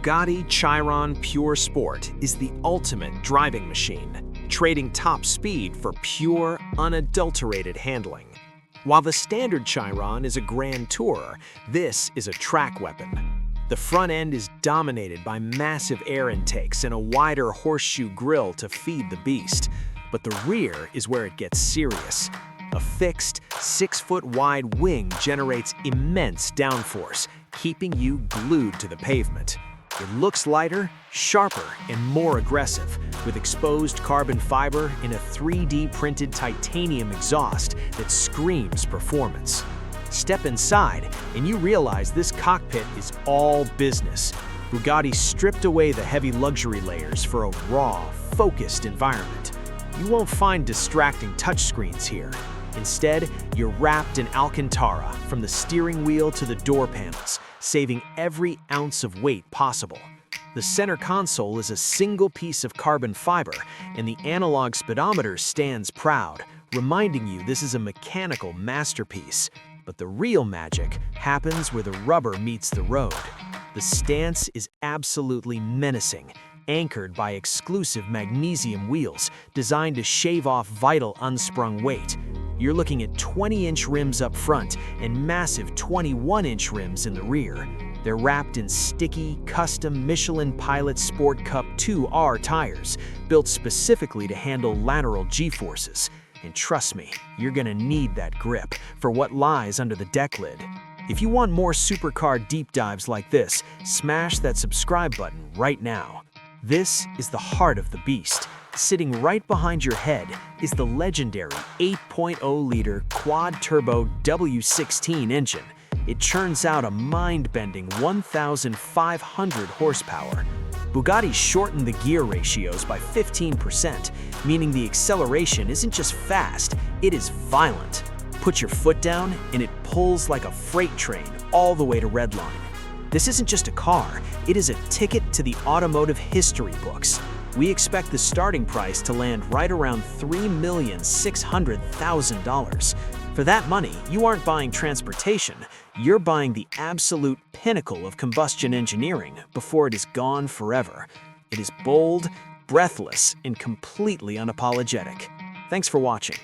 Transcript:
Bugatti Chiron Pur Sport is the ultimate driving machine, trading top speed for pure, unadulterated handling. While the standard Chiron is a grand tourer, this is a track weapon. The front end is dominated by massive air intakes and a wider horseshoe grille to feed the beast. But the rear is where it gets serious. A fixed, 6-foot-wide wing generates immense downforce, keeping you glued to the pavement. It looks lighter, sharper, and more aggressive, with exposed carbon fiber in a 3D printed titanium exhaust that screams performance. Step inside, and you realize this cockpit is all business. Bugatti stripped away the heavy luxury layers for a raw, focused environment. You won't find distracting touchscreens here. Instead, you're wrapped in Alcantara from the steering wheel to the door panels, saving every ounce of weight possible. The center console is a single piece of carbon fiber, and the analog speedometer stands proud, reminding you this is a mechanical masterpiece. But the real magic happens where the rubber meets the road. The stance is absolutely menacing, anchored by exclusive magnesium wheels designed to shave off vital unsprung weight. You're looking at 20-inch rims up front and massive 21-inch rims in the rear. They're wrapped in sticky, custom Michelin Pilot Sport Cup 2R tires, built specifically to handle lateral G-forces. And trust me, you're gonna need that grip for what lies under the deck lid. If you want more supercar deep dives like this, smash that subscribe button right now. This is the heart of the beast. Sitting right behind your head is the legendary 8.0-liter Quad-Turbo W16 engine. It churns out a mind-bending 1,500 horsepower. Bugatti shortened the gear ratios by 15%, meaning the acceleration isn't just fast, it is violent. Put your foot down and it pulls like a freight train all the way to redline. This isn't just a car, it is a ticket to the automotive history books. We expect the starting price to land right around $3,600,000. For that money, you aren't buying transportation, you're buying the absolute pinnacle of combustion engineering before it is gone forever. It is bold, breathless, and completely unapologetic. Thanks for watching.